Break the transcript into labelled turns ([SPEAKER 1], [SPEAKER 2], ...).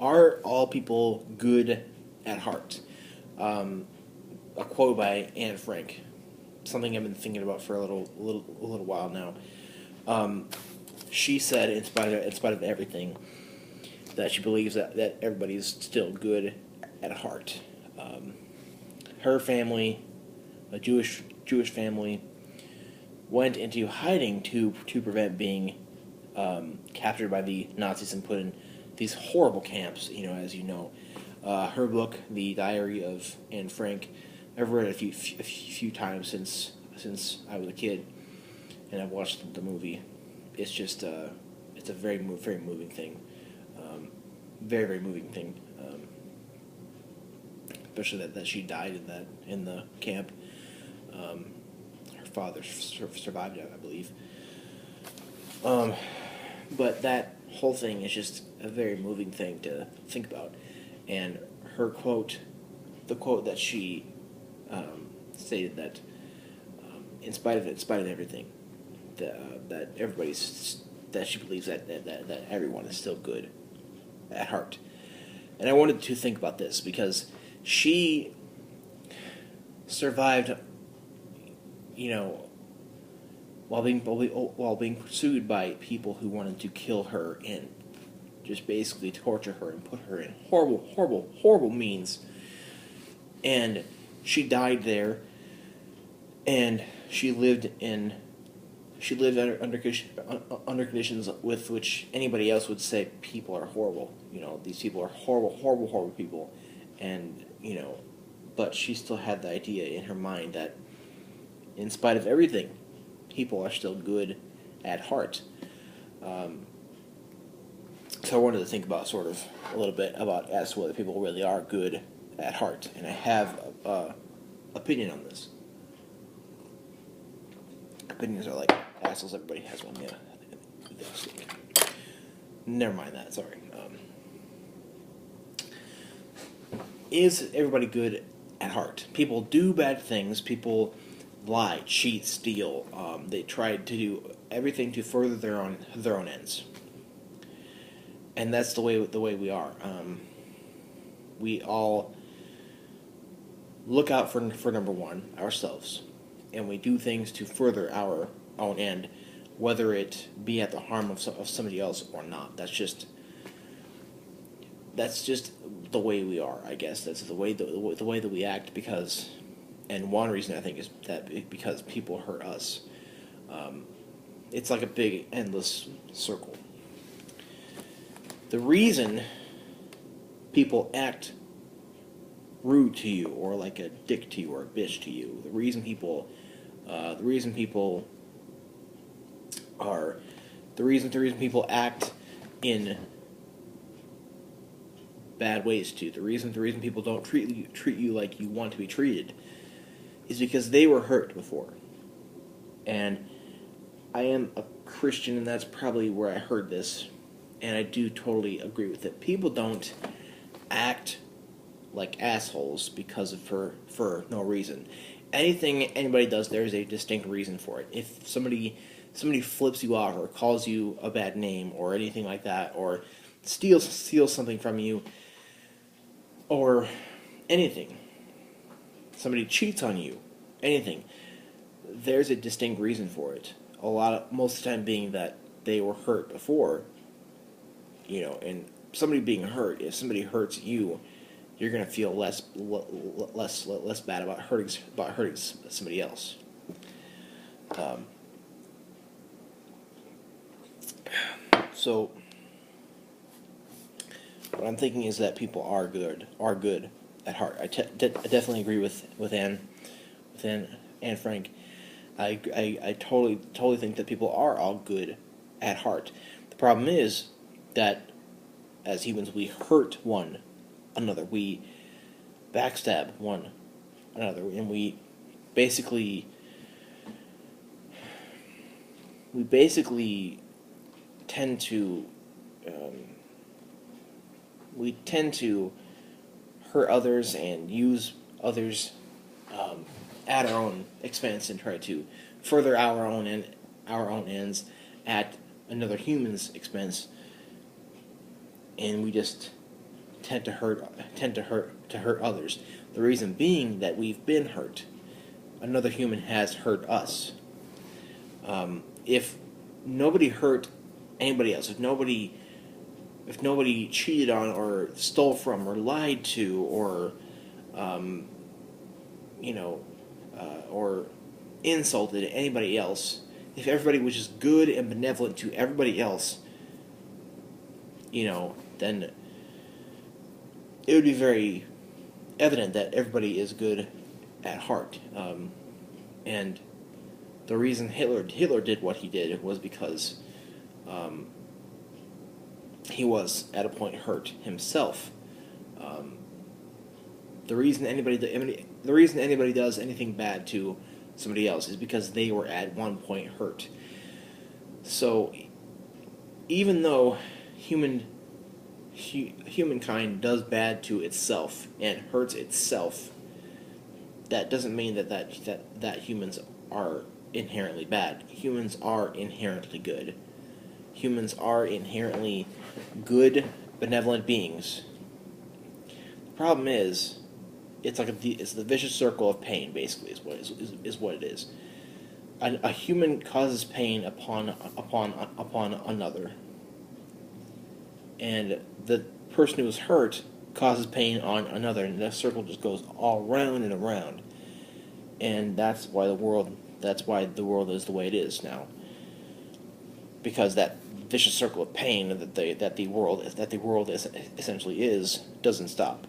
[SPEAKER 1] Are all people good at heart? A quote by Anne Frank, something I've been thinking about for a little while now. She said, in spite of everything, that she believes that everybody's still good at heart. Her family, a Jewish family, went into hiding to prevent being captured by the Nazis and put in these horrible camps. As you know, her book, The Diary of Anne Frank, I've read it a few times since I was a kid, and I've watched the movie. It's just it's a very moving thing, very moving thing. Especially that she died in the camp. Her father survived it, I believe. But that whole thing is just a very moving thing to think about. And her quote, the quote that she stated that in spite of everything, that that she believes that everyone is still good at heart. And I wanted to think about this because she survived, while being pursued by people who wanted to kill her and just basically torture her and put her in horrible means. And she died there, and she lived under conditions with which anybody else would say people are horrible. These people are horrible people, and but she still had the idea in her mind that, in spite of everything, people are still good at heart. So I wanted to think about sort of a little bit about as to whether people really are good at heart, and I have opinion on this. Opinions are like assholes. Everybody has one. Yeah. Never mind that. Sorry. Is everybody good at heart? People do bad things. People lie, cheat, steal. They try to do everything to further their own ends. And that's the way we are. We all look out for number one, ourselves, and we do things to further our own end, whether it be at the harm of somebody else or not. That's just the way we are, I guess. That's the way that we act because, and one reason I think is that because people hurt us. It's like a big endless circle. The reason people act rude to you or like a dick to you or a bitch to you, the reason people act in bad ways to you, the reason people don't treat you like you want to be treated, is because they were hurt before. And I am a Christian, and that's probably where I heard this, and I do totally agree with it. People don't act like assholes because of for no reason. Anything anybody does, there's a distinct reason for it. If somebody flips you off or calls you a bad name or anything like that, or steals something from you, or anything, somebody cheats on you, anything, there's a distinct reason for it. Most of the time being that they were hurt before, and somebody being hurt, if somebody hurts you, you're gonna feel less bad about hurting somebody else. So what I'm thinking is that people are good at heart. I definitely agree with Anne Frank. I totally think that people are all good at heart. The problem is that as humans we hurt one another, we backstab one another, and we basically tend to hurt others and use others at our own expense and try to further our own ends at another human's expense, and we just tend to hurt others. The reason being that we've been hurt. Another human has hurt us. If nobody hurt anybody else, if nobody cheated on or stole from or lied to or or insulted anybody else, if everybody was just good and benevolent to everybody else, then it would be very evident that everybody is good at heart. And the reason Hitler did what he did was because he was at a point hurt himself. The reason anybody does anything bad to somebody else is because they were at one point hurt. So even though humankind does bad to itself and hurts itself, that doesn't mean that humans are inherently bad. Humans are inherently good. Humans are inherently good, benevolent beings. The problem is, it's the vicious circle of pain. Basically, is what it is. A human causes pain upon another, and the person who is hurt causes pain on another, and the circle just goes all round and around. And that's why the world is the way it is now, because that vicious circle of pain that the world essentially is doesn't stop.